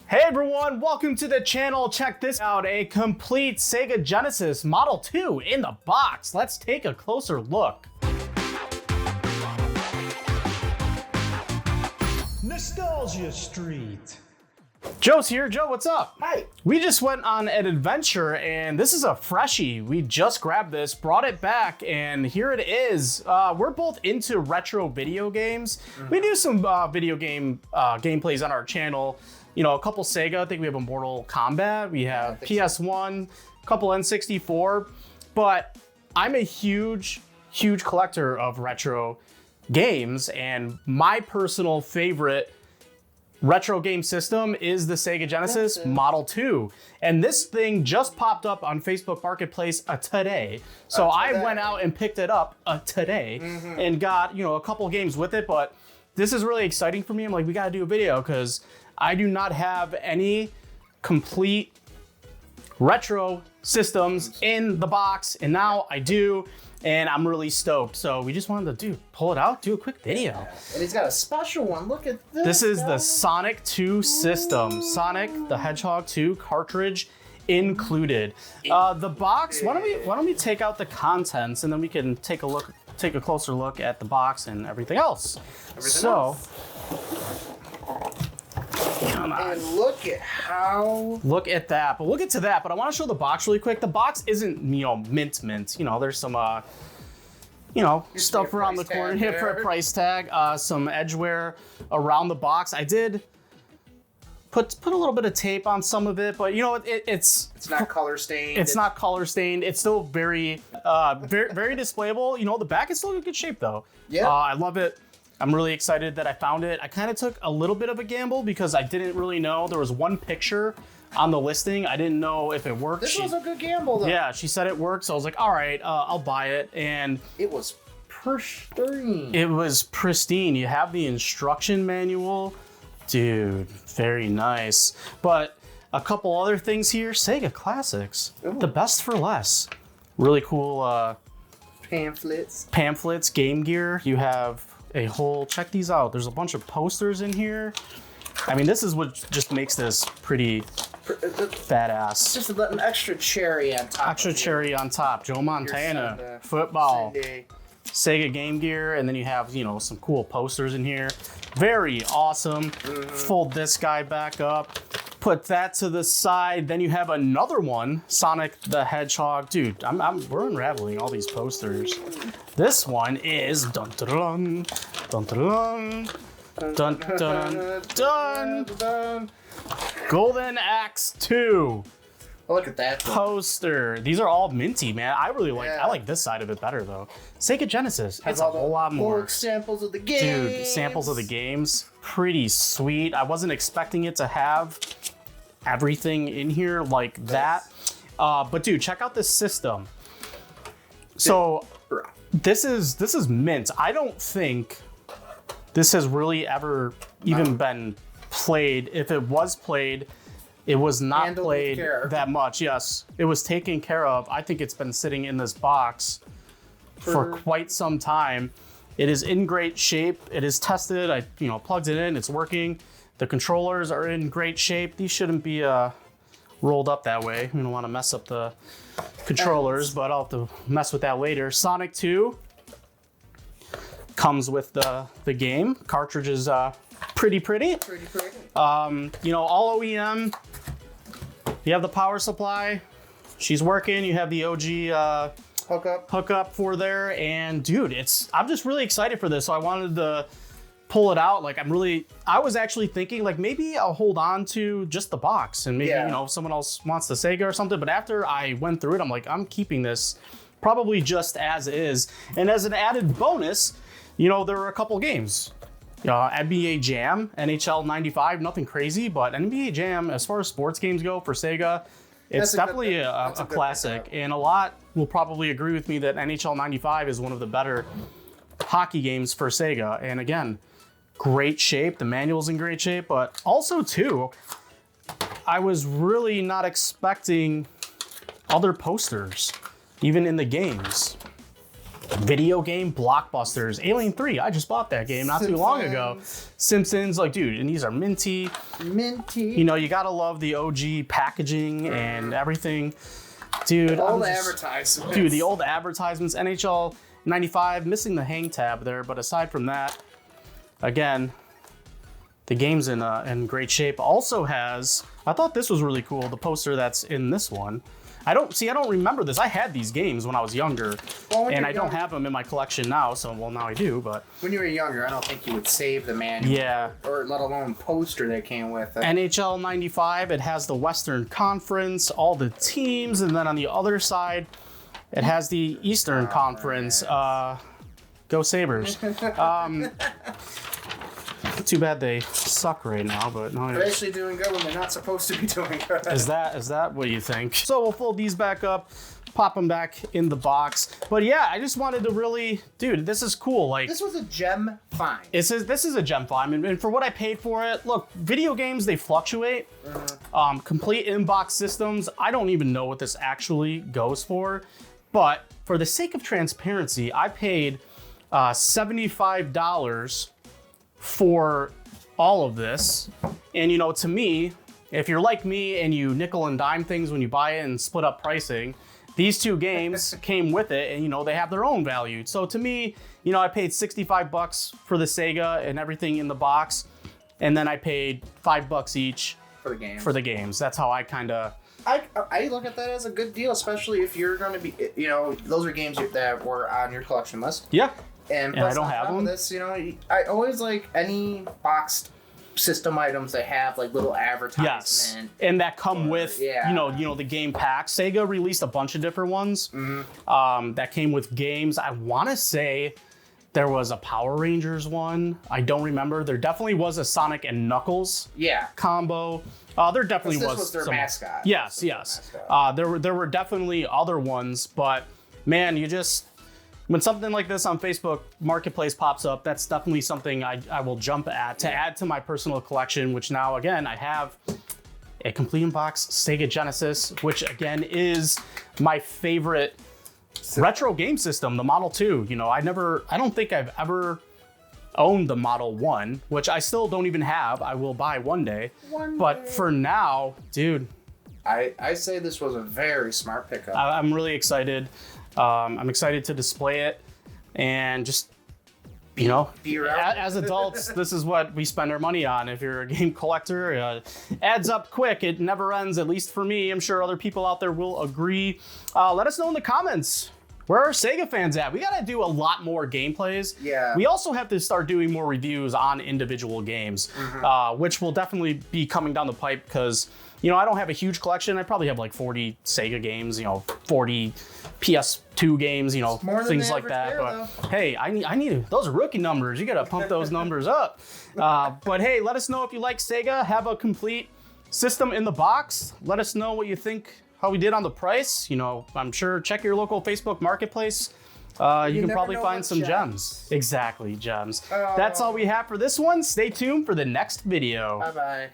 Hey everyone, welcome to the channel. Check this out, a complete Sega Genesis Model 2 in the box. Let's take a closer look. Nostalgia Street. Joe's here. Joe, what's up? Hi. We just went on an adventure and this is a freshie. We just grabbed this, brought it back, and here it is. We're both into retro video games. We do some video game gameplays on our channel. You know, a couple Sega. I think we have a Mortal Kombat. We have PS1, a couple N64. But I'm a huge collector of retro games, and my personal favorite retro game system is the Sega Genesis Model 2. And this thing just popped up on Facebook Marketplace today. So I went out and picked it up today and got, you know, a couple games with it. But this is really exciting for me. I'm like, we got to do a video because I do not have any complete retro systems in the box. And now I do. And I'm really stoked. So we just wanted to pull it out, do a quick video. And he's got a special one. Look at this. This is the Sonic 2 system. Sonic the Hedgehog 2 cartridge included. The box, why don't we take out the contents and then we can take a closer look at the box and everything else. Come on. And look at how... Look at that. But we'll get to that. But I want to show the box really quick. The box isn't, you know, mint. You know, there's some, you know, stuff around the corner here for a price tag. Some edgeware around the box. I did put a little bit of tape on some of it, but you know, it's not color stained. It's not color stained. It's still very displayable. You know, the back is still in good shape though. Yeah. I love it. I'm really excited that I found it. I kind of took a little bit of a gamble because I didn't really know. There was one picture on the listing. I didn't know if it worked. This was a good gamble though. Yeah, she said it worked. So I was like, all right, I'll buy it. And it was pristine. It was pristine. You have the instruction manual. Dude, very nice. But a couple other things here. Sega Classics. Ooh. The best for less. Really cool pamphlets, Game Gear. You have a whole, check these out. There's a bunch of posters in here. I mean, this is what just makes this pretty badass. Just an extra cherry on top. Extra cherry on top. Joe Montana, football, Sega Game Gear, and then you have, you know, some cool posters in here. Very awesome. Fold this guy back up. Put that to the side. Then you have another one, Sonic the Hedgehog. Dude, we're unraveling all these posters. This one is dun dun dun dun dun dun dun dun. Golden Axe 2. Oh, look at that poster. These are all minty, man. I really like. I like this side of it better though. Sega Genesis has a whole lot more samples of the games. Dude, samples of the games. Pretty sweet. I wasn't expecting it to have everything in here like that. But dude, check out this system. So this is mint. I don't think this has really ever even been played. If it was played, it was not played that much. Yes, it was taken care of. I think it's been sitting in this box for quite some time. It is in great shape. It is tested. I plugged it in. It's working. The controllers are in great shape. These shouldn't be rolled up that way. We don't want to mess up the controllers, but I'll have to mess with that later. Sonic 2 comes with the game. Cartridge is pretty. You know, all OEM. You have the power supply. She's working. You have the OG hookup for there. And dude, I'm just really excited for this. So I wanted to pull it out. Like I was actually thinking like maybe I'll hold on to just the box and maybe, you know, if someone else wants the Sega or something. But after I went through it, I'm like, I'm keeping this probably just as is. And as an added bonus, you know, there were a couple games. NBA Jam, NHL 95, nothing crazy, but NBA Jam, as far as sports games go for Sega, it's definitely a classic. And a lot will probably agree with me that NHL 95 is one of the better hockey games for Sega. And again, great shape. The manual's in great shape, but also too, I was really not expecting other posters, even in the games. Video game blockbusters. Alien 3, I just bought that game not too long ago. Simpsons, like, dude, and these are minty. Minty. You know, you gotta love the OG packaging and everything. Dude, All the advertisements. Dude, the old advertisements. NHL 95, missing the hang tab there, but aside from that, again, the game's in great shape. Also has, I thought this was really cool, the poster that's in this one. I don't remember this. I had these games when I was younger, and I don't have them in my collection now, so, well, now I do, but... When you were younger, I don't think you would save the manual. Yeah. Or let alone poster that came with it. NHL 95, it has the Western Conference, all the teams, and then on the other side, it has the Eastern Conference. Go Sabres. Too bad they suck right now, but no. They're actually doing good when they're not supposed to be doing good. Is that what you think? So we'll fold these back up, pop them back in the box. But yeah, I just wanted to really, dude, this is cool. Like, this was a gem find. This is a gem find, and for what I paid for it, look, video games, they fluctuate. Complete inbox systems, I don't even know what this actually goes for, but for the sake of transparency, I paid $75 for all of this. And, you know, to me, if you're like me and you nickel and dime things when you buy it and split up pricing, these two games came with it, and, you know, they have their own value. So to me, you know, I paid $65 for the Sega and everything in the box, and then I paid $5 each for the games. That's how I kind of... I look at that as a good deal, especially if you're going to be, you know, those are games that were on your collection list. Yeah. And I don't have them. This, you know, I always like any boxed system items that have like little advertisements. Yes, and that come with you know the game packs. Sega released a bunch of different ones that came with games. I want to say there was a Power Rangers one. I don't remember. There definitely was a Sonic and Knuckles combo. There definitely was their some mascot. Yes. There were definitely other ones, but man, you just. When something like this on Facebook Marketplace pops up, that's definitely something I will jump at to add to my personal collection, which now, again, I have a complete in-box Sega Genesis, which, again, is my favorite retro game system, the Model 2. You know, I don't think I've ever owned the Model 1, which I still don't even have. I will buy one day. But for now, dude. I say this was a very smart pickup. I'm really excited. I'm excited to display it and just, you know, as adults, this is what we spend our money on. If you're a game collector, adds up quick. It never ends, at least for me. I'm sure other people out there will agree. Let us know in the comments. Where are Sega fans at? We got to do a lot more gameplays. Yeah. We also have to start doing more reviews on individual games, which will definitely be coming down the pipe because, you know, I don't have a huge collection. I probably have like 40 Sega games, you know, 40 PS2 games, you know, things like that. But hey, I need those are rookie numbers. You got to pump those numbers up. But hey, let us know if you like Sega. Have a complete system in the box. Let us know what you think, how we did on the price. You know, I'm sure check your local Facebook Marketplace. You can probably find some gems. Exactly, gems. That's all we have for this one. Stay tuned for the next video. Bye-bye.